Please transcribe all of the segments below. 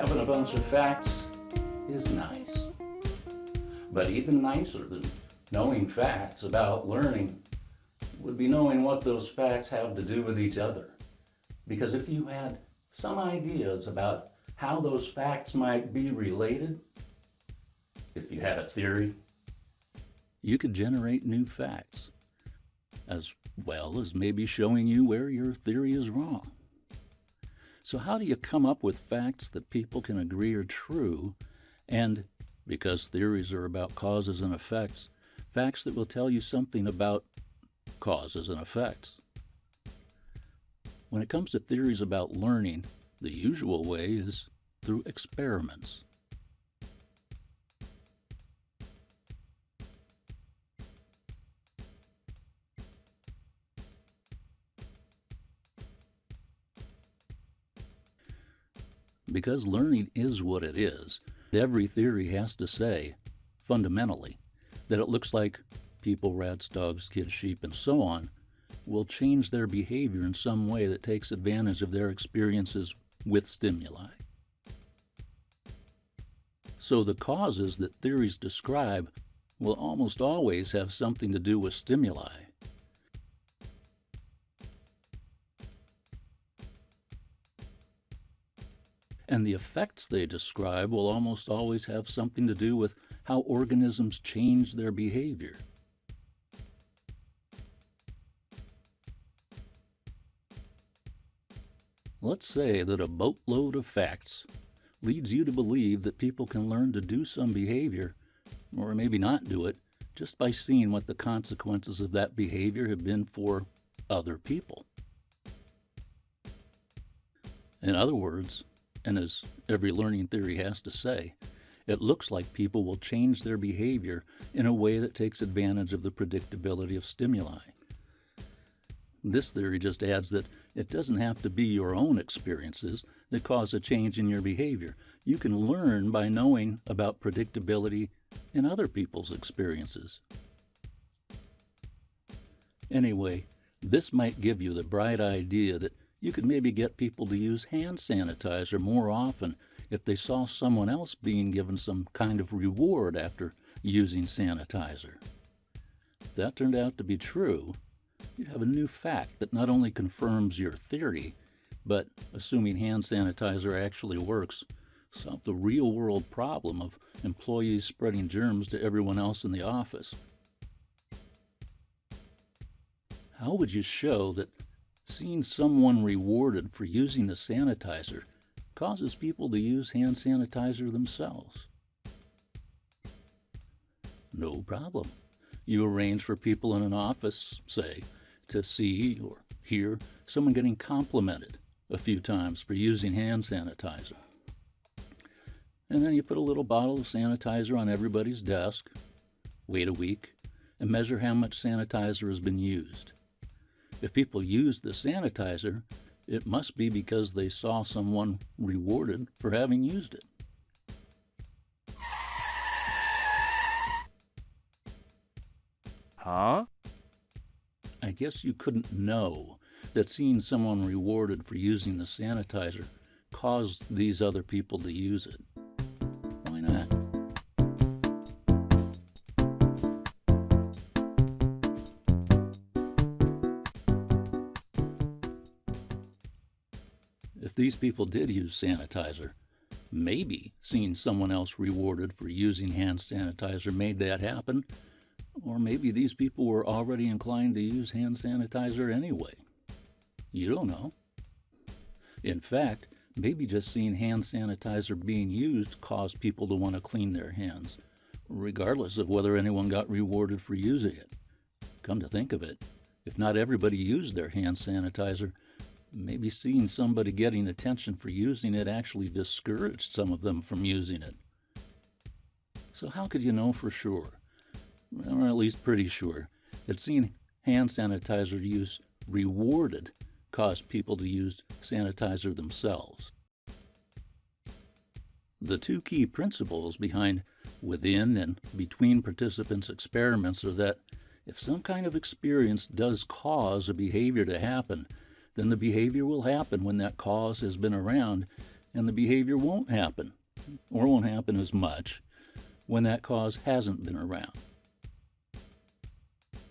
Having a bunch of facts is nice. But even nicer than knowing facts about learning would be knowing what those facts have to do with each other. Because if you had some ideas about how those facts might be related, if you had a theory, you could generate new facts, as well as maybe showing you where your theory is wrong. So how do you come up with facts that people can agree are true, and, because theories are about causes and effects, facts that will tell you something about causes and effects? When it comes to theories about learning, the usual way is through experiments. Because learning is what it is, every theory has to say, fundamentally, that it looks like people, rats, dogs, kids, sheep, and so on will change their behavior in some way that takes advantage of their experiences with stimuli. So the causes that theories describe will almost always have something to do with stimuli. And the effects they describe will almost always have something to do with how organisms change their behavior. Let's say that a boatload of facts leads you to believe that people can learn to do some behavior, or maybe not do it, just by seeing what the consequences of that behavior have been for other people. In other words, and as every learning theory has to say, it looks like people will change their behavior in a way that takes advantage of the predictability of stimuli. This theory just adds that it doesn't have to be your own experiences that cause a change in your behavior. You can learn by knowing about predictability in other people's experiences. Anyway, this might give you the bright idea that you could maybe get people to use hand sanitizer more often if they saw someone else being given some kind of reward after using sanitizer. If that turned out to be true, you'd have a new fact that not only confirms your theory, but, assuming hand sanitizer actually works, solve the real-world problem of employees spreading germs to everyone else in the office. How would you show that seeing someone rewarded for using the sanitizer causes people to use hand sanitizer themselves? No problem. You arrange for people in an office, say, to see or hear someone getting complimented a few times for using hand sanitizer. And then you put a little bottle of sanitizer on everybody's desk, wait a week, and measure how much sanitizer has been used. If people use the sanitizer, it must be because they saw someone rewarded for having used it. Huh? I guess you couldn't know that seeing someone rewarded for using the sanitizer caused these other people to use it. Why not? If these people did use sanitizer, maybe seeing someone else rewarded for using hand sanitizer made that happen, or maybe these people were already inclined to use hand sanitizer anyway. You don't know. In fact, maybe just seeing hand sanitizer being used caused people to want to clean their hands, regardless of whether anyone got rewarded for using it. Come to think of it, if not everybody used their hand sanitizer, maybe seeing somebody getting attention for using it actually discouraged some of them from using it. So how could you know for sure, or at least pretty sure, that seeing hand sanitizer use rewarded caused people to use sanitizer themselves? The two key principles behind within and between participants' experiments are that if some kind of experience does cause a behavior to happen, then the behavior will happen when that cause has been around, and the behavior won't happen, or won't happen as much, when that cause hasn't been around.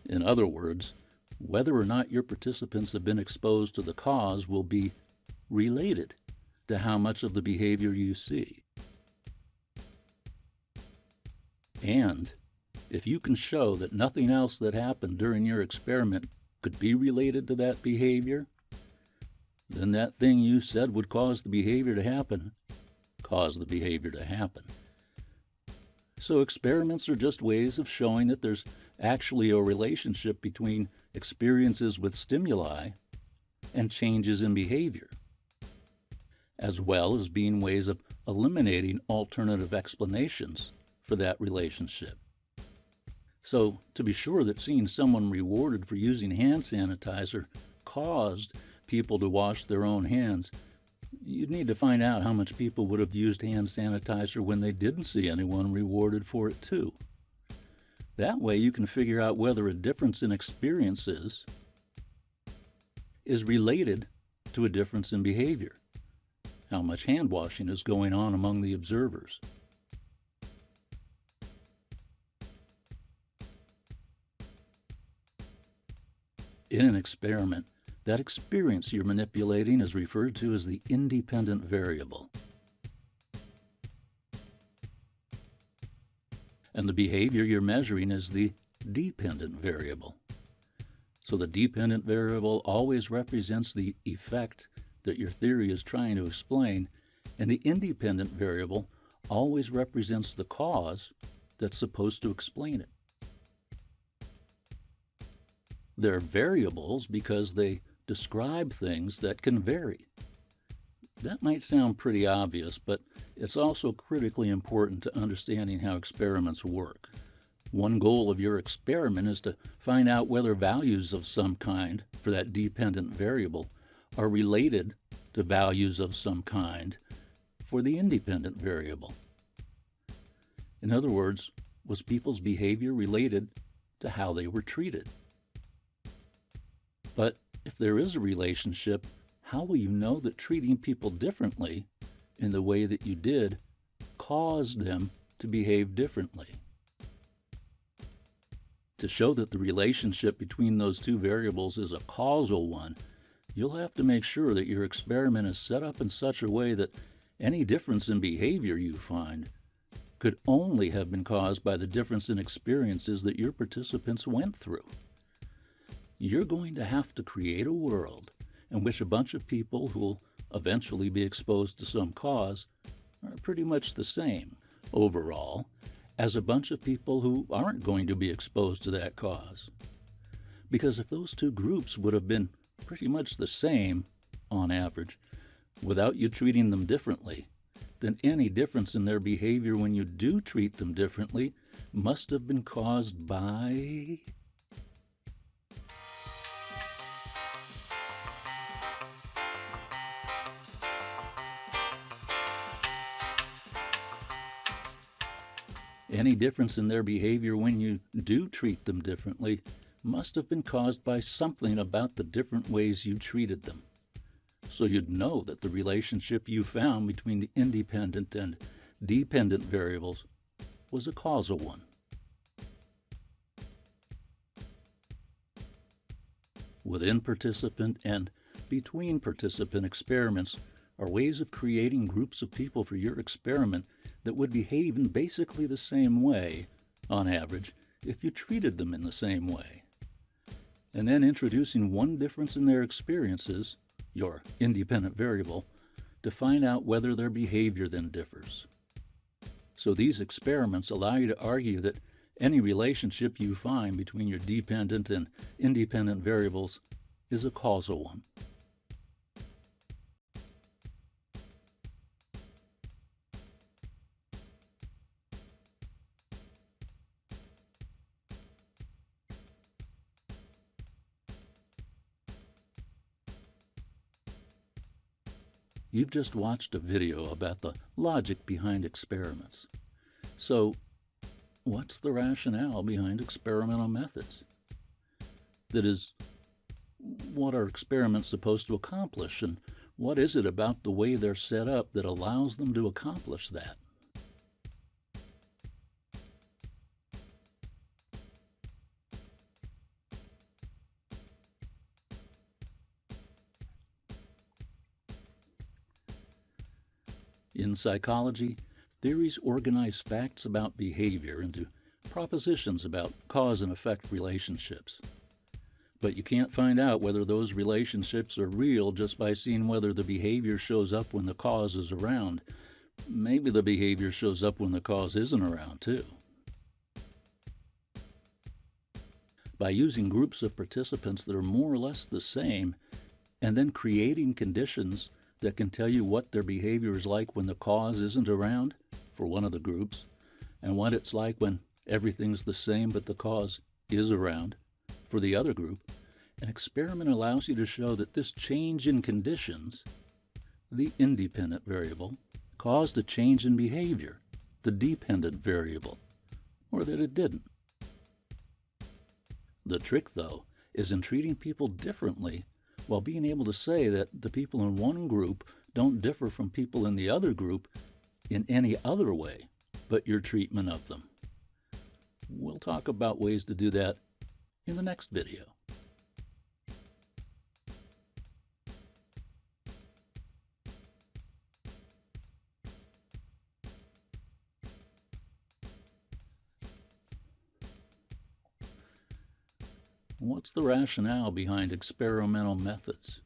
In other words, whether or not your participants have been exposed to the cause will be related to how much of the behavior you see. And if you can show that nothing else that happened during your experiment could be related to that behavior, then that thing you said would cause the behavior to happen, caused the behavior to happen. So experiments are just ways of showing that there's actually a relationship between experiences with stimuli and changes in behavior, as well as being ways of eliminating alternative explanations for that relationship. So, to be sure that seeing someone rewarded for using hand sanitizer caused people to wash their own hands, you'd need to find out how much people would have used hand sanitizer when they didn't see anyone rewarded for it too. That way you can figure out whether a difference in experiences is related to a difference in behavior, how much hand washing is going on among the observers. In an experiment, that experience you're manipulating is referred to as the independent variable. And the behavior you're measuring is the dependent variable. So the dependent variable always represents the effect that your theory is trying to explain, and the independent variable always represents the cause that's supposed to explain it. They're variables because they describe things that can vary. That might sound pretty obvious, but it's also critically important to understanding how experiments work. One goal of your experiment is to find out whether values of some kind for that dependent variable are related to values of some kind for the independent variable. In other words, was people's behavior related to how they were treated? But if there is a relationship, how will you know that treating people differently in the way that you did caused them to behave differently? To show that the relationship between those two variables is a causal one, you'll have to make sure that your experiment is set up in such a way that any difference in behavior you find could only have been caused by the difference in experiences that your participants went through. You're going to have to create a world in which a bunch of people who will eventually be exposed to some cause are pretty much the same overall as a bunch of people who aren't going to be exposed to that cause. Because if those two groups would have been pretty much the same, on average, without you treating them differently, then any difference in their behavior when you do treat them differently must have been caused by... Any difference in their behavior when you do treat them differently must have been caused by something about the different ways you treated them. So you'd know that the relationship you found between the independent and dependent variables was a causal one. Within participant and between participant experiments are ways of creating groups of people for your experiment that would behave in basically the same way, on average, if you treated them in the same way. And then introducing one difference in their experiences, your independent variable, to find out whether their behavior then differs. So these experiments allow you to argue that any relationship you find between your dependent and independent variables is a causal one. You've just watched a video about the logic behind experiments. So, what's the rationale behind experimental methods? That is, what are experiments supposed to accomplish, and What is it about the way they're set up that allows them to accomplish that? In psychology, theories organize facts about behavior into propositions about cause and effect relationships. But you can't find out whether those relationships are real just by seeing whether the behavior shows up when the cause is around. Maybe the behavior shows up when the cause isn't around, too. By using groups of participants that are more or less the same, and then creating conditions that can tell you what their behavior is like when the cause isn't around for one of the groups, and what it's like when everything's the same but the cause is around for the other group, an experiment allows you to show that this change in conditions, the independent variable, caused a change in behavior, the dependent variable, or that it didn't. The trick, though, is in treating people differently while being able to say that the people in one group don't differ from people in the other group in any other way but your treatment of them. We'll talk about ways to do that in the next video. What's the rationale behind experimental methods?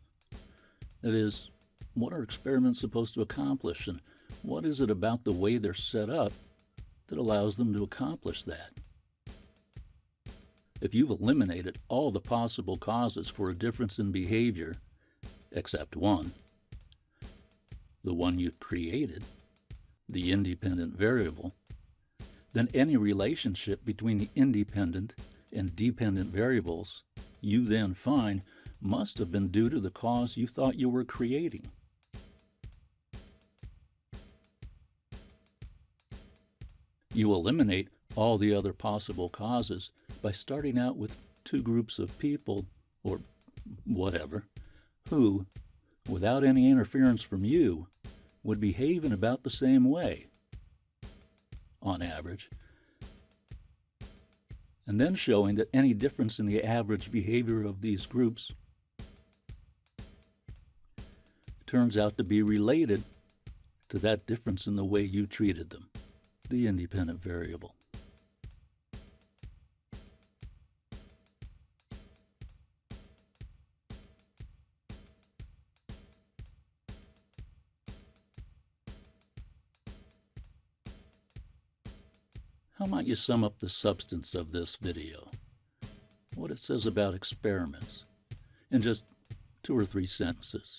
That is, what are experiments supposed to accomplish, and what is it about the way they're set up that allows them to accomplish that? If you've eliminated all the possible causes for a difference in behavior, except one, the one you've created, the independent variable, then any relationship between the independent and dependent variables you then find must have been due to the cause you thought you were creating. You eliminate all the other possible causes by starting out with two groups of people, or whatever, who, without any interference from you, would behave in about the same way, on average, and then showing that any difference in the average behavior of these groups turns out to be related to that difference in the way you treated them, the independent variable. How might you sum up the substance of this video, what it says about experiments, in just 2 or 3 sentences?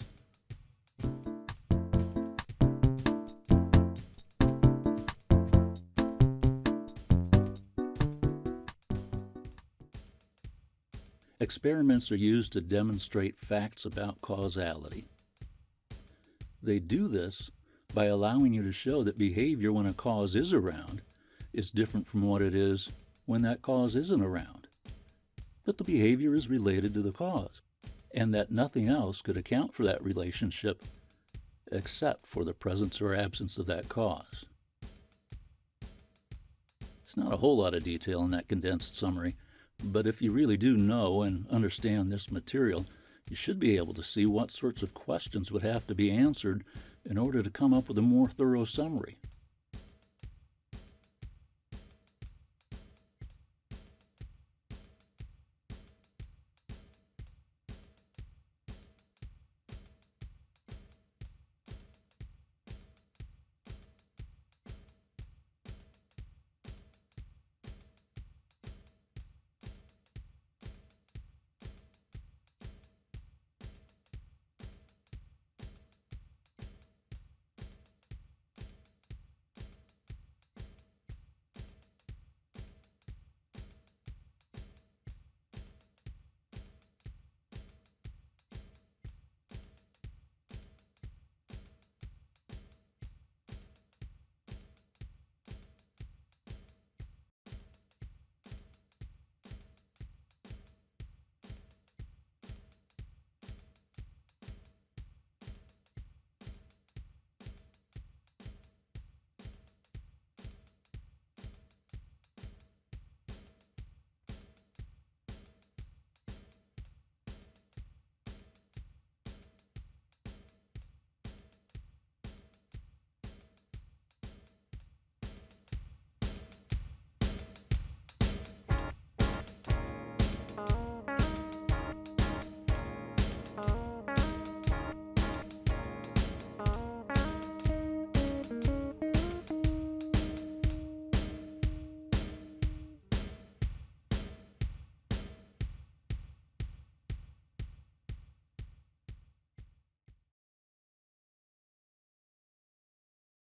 Experiments are used to demonstrate facts about causality. They do this by allowing you to show that behavior when a cause is around is different from what it is when that cause isn't around. But the behavior is related to the cause, and that nothing else could account for that relationship except for the presence or absence of that cause. It's not a whole lot of detail in that condensed summary, but if you really do know and understand this material, you should be able to see what sorts of questions would have to be answered in order to come up with a more thorough summary.